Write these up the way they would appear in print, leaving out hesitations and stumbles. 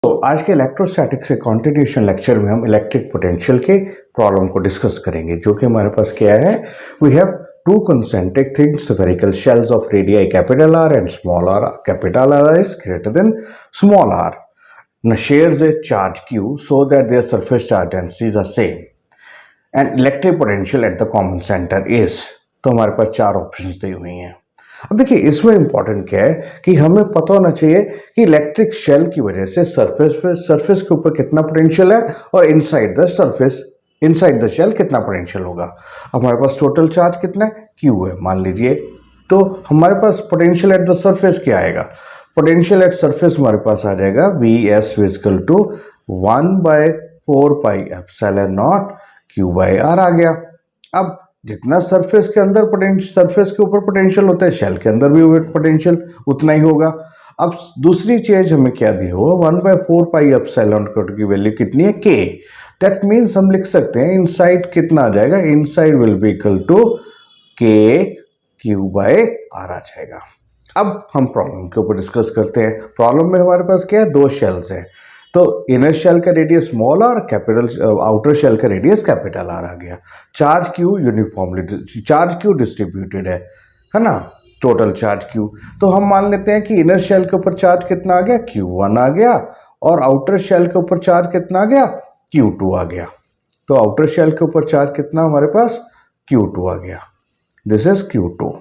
तो आज के इलेक्ट्रोस्टैटिक्स के कॉन्टिन्यूशन लेक्चर में हम इलेक्ट्रिक पोटेंशियल के प्रॉब्लम को डिस्कस करेंगे, जो कि हमारे पास क्या है। We have two concentric thin spherical shells of radii capital R and small r. Capital R is greater than small r. Now shares a charge Q so that their surface charge densities are same. And electric potential at the common center is, तो हमारे पास चार options दी हुई हैं। अब देखिए इसमें important क्या है कि हमें पता होना चाहिए कि इलेक्ट्रिक शेल की वजह से सरफेस के ऊपर कितना पोटेंशियल है और इनसाइड द शेल कितना पोटेंशियल होगा। हमारे पास टोटल चार्ज कितना है, Q है मान लीजिए। तो हमारे पास पोटेंशियल एट द सरफेस क्या आएगा, पोटेंशियल एट सरफेस हमारे पास आ जाएगा Vs इक्वल टू 1/4πε0 Q/r आ गया। अब जितना सरफेस के अंदर सरफेस के ऊपर पोटेंशियल होता है, शेल के अंदर भी पोटेंशियल उतना ही होगा। अब दूसरी चीज हमें क्या दी हो, 1/4πε0 की वैल्यू कितनी है, K। दैट मीन्स हम लिख सकते हैं इनसाइड कितना आ जाएगा, inside will be equal to K Q/r आ जाएगा। अब हम प्रॉब्लम के ऊपर डिस्कस करते हैं। प्रॉब्लम में हमारे पास क्या है, दो शेल्स हैं। तो इनर शेल का radius small r, outer shell का रेडियस कैपिटल आर आ गया। Charge Q uniformly, charge Q distributed है ना, टोटल चार्ज क्यू। तो हम मान लेते हैं कि इनर शेल के ऊपर चार्ज कितना आ गया, Q1 आ गया, और आउटर शेल के ऊपर चार्ज कितना आ गया, Q2 आ गया। तो आउटर शेल के ऊपर चार्ज कितना हमारे पास, Q2 आ गया। This is Q2।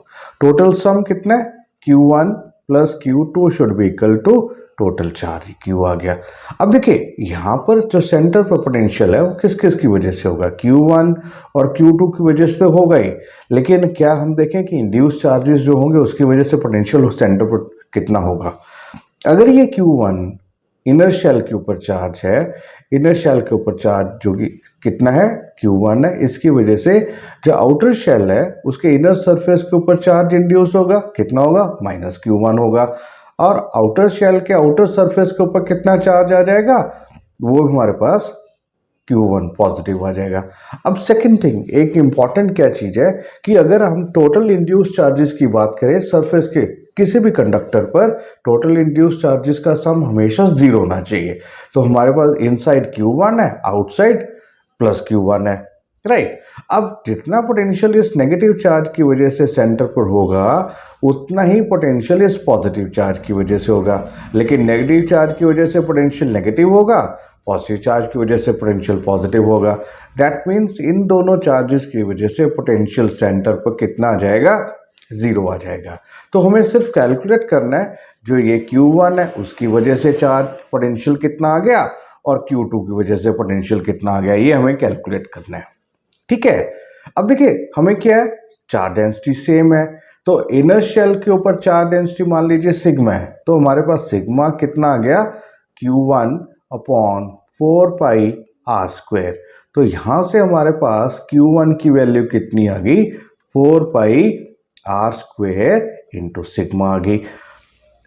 Total sum कितना है, Q1 plus Q2 should be equal to total charge Q आ गया। अब देखिए यहाँ पर जो सेंटर पर पोटेंशियल है वो किस किस की वजह से होगा, Q1 और Q2 की वजह से होगा ही, लेकिन क्या हम देखें कि इंड्यूस चार्जेस जो होंगे उसकी वजह से पोटेंशियल सेंटर पर कितना होगा। अगर ये Q1 इनर शेल के ऊपर चार्ज है, इनर शेल के ऊपर चार्ज जो कि कितना है, Q1 है, इसकी वजह से जो आउटर शेल है उसके इनर सरफेस के ऊपर चार्ज इंड्यूस होगा, कितना होगा, -Q1 होगा। और आउटर शेल के आउटर सरफेस के ऊपर कितना चार्ज आ जाएगा, वो हमारे पास Q1 पॉजिटिव आ जाएगा। अब सेकंड थिंग, एक इंपॉर्टेंट क्या चीज है कि अगर हम टोटल इंड्यूस चार्जेस की बात करें सरफेस के किसी भी कंडक्टर पर, टोटल इंड्यूस चार्जेस का सम हमेशा 0 होना चाहिए। तो हमारे पास इनसाइड Q1 है, आउटसाइड प्लस Q1 है, राइट। अब जितना पोटेंशियल इस नेगेटिव चार्ज की वजह से सेंटर पर होगा उतना ही पोटेंशियल इस पॉजिटिव चार्ज की वजह से होगा, लेकिन नेगेटिव चार्ज की वजह से पोटेंशियल नेगेटिव होगा, पॉजिटिव चार्ज की वजह से पोटेंशियल पॉजिटिव होगा। दैट मीन्स इन दोनों चार्जेस की वजह से पोटेंशियल सेंटर पर कितना आ जाएगा, 0 आ जाएगा। तो हमें सिर्फ कैलकुलेट करना है जो ये Q1 है उसकी वजह से चार्ज पोटेंशियल कितना आ गया और Q2 की वजह से पोटेंशियल कितना आ गया, ये हमें कैलकुलेट करना है, ठीक है। अब देखिए हमें क्या है, चार्ज डेंसिटी सेम है, तो इनर शेल के ऊपर चार्ज डेंसिटी मान लीजिए सिग्मा है, तो हमारे पास सिग्मा कितना आ गया, Q1/4πr²। तो यहां से हमारे पास Q1 की वैल्यू कितनी आ गई, 4πr² इंटू सिग्मा आ गई।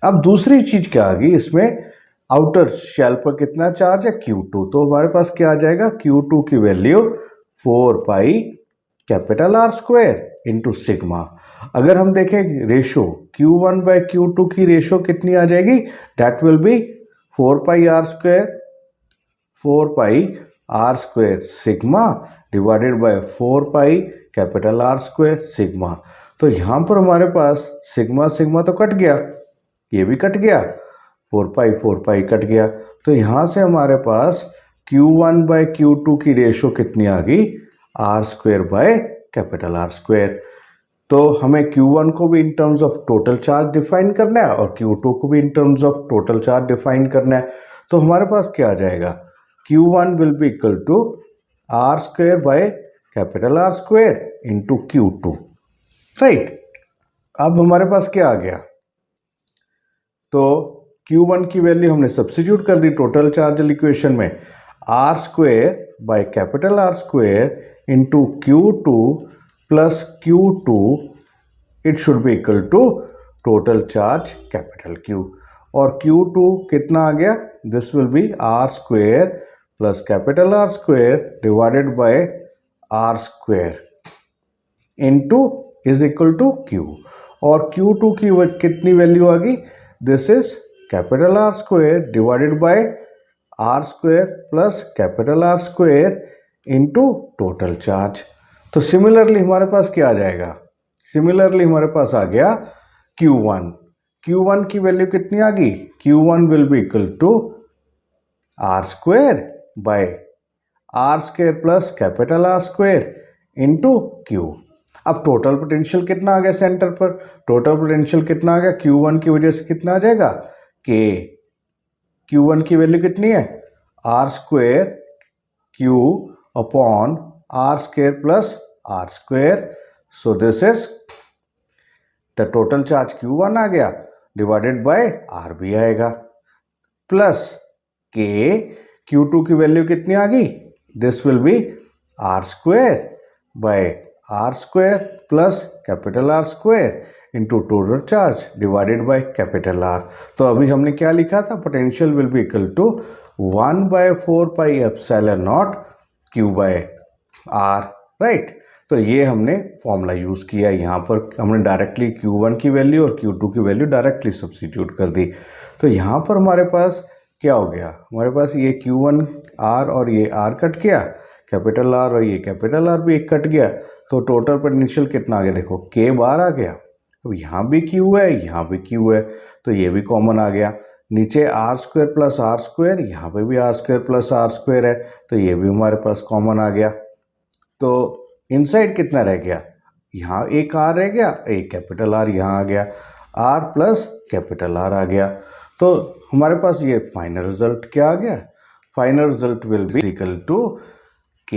अब दूसरी चीज क्या आ गई इसमें, आउटर शेल पर कितना चार्ज है, Q2। तो हमारे पास क्या आ जाएगा, Q2 की वैल्यू 4πR² इंटू सिग्मा। अगर हम देखें रेशो Q1/Q2 की रेशो कितनी आ जाएगी, that will be 4πR² sigma divided by 4πR² sigma. तो यहां पर हमारे पास सिग्मा सिग्मा तो कट गया, ये भी कट गया, 4π कट गया। तो यहां से हमारे पास Q1/Q2 की रेशो कितनी आ गई, R²/R²। तो हमें Q1 को भी in terms of total charge define करना है और Q2 को भी in terms of total charge define करना है। तो हमारे पास क्या आ जाएगा, Q1 will be equal to R²/R² into Q2, right. अब हमारे पास क्या आ गया, तो Q1 की वैल्यू हमने सब्स्टिट्यूट कर दी टोटल चार्ज इक्वेशन में, R²/R² into Q2 plus Q2 it should be equal to total charge capital Q। और Q2 कितना आ गया, this will be R² plus R² divided by R² into is equal to Q। और Q2 की कितनी वैल्यू आ गई, this is R² divided by R square plus capital R square into total charge. तो सिमिलरली हमारे पास क्या आ जाएगा, सिमिलरली हमारे पास आ गया Q1। Q1 की वैल्यू कितनी आ गई, Q1 will be equal to R square by R square plus capital R square into Q. अब टोटल पोटेंशियल कितना आ गया सेंटर पर, टोटल पोटेंशियल कितना आ गया, Q1 की वजह से कितना आ जाएगा K। Q1 की वैल्यू कितनी है, R square Q upon R square plus R square. So this is the total charge Q1 आ गया डिवाइडेड बाय आर भी आएगा प्लस K। Q2 की वैल्यू कितनी आ गई, this will be R square by R square plus capital R square into total charge divided by capital R. तो अभी हमने क्या लिखा था, potential will be equal to 1/4 pi epsilon naught Q by R, right. तो ये हमने formula use किया, यहाँ पर हमने डायरेक्टली Q1 की वैल्यू और Q2 की वैल्यू डायरेक्टली सब्स्टिट्यूट कर दी। तो यहाँ पर हमारे पास क्या हो गया, हमारे पास ये Q1 R और ये R कट गया, कैपिटल R और ये कैपिटल R भी एक कट गया। तो टोटल पोटेंशियल कितना आ गया, देखो K बार आ गया। अब यहाँ भी Q है, यहाँ भी Q है, तो ये भी कॉमन आ गया। नीचे R square plus R square, यहाँ पे भी R square plus R square है, तो ये भी हमारे पास कॉमन आ गया। तो इनसाइड कितना रह गया, यहाँ एक आर रह गया, एक कैपिटल आर यहाँ आ गया, आर प्लस कैपिटल आर आ गया। तो हमारे पास ये फाइनल रिजल्ट क्या आ गया, final result will be equal to K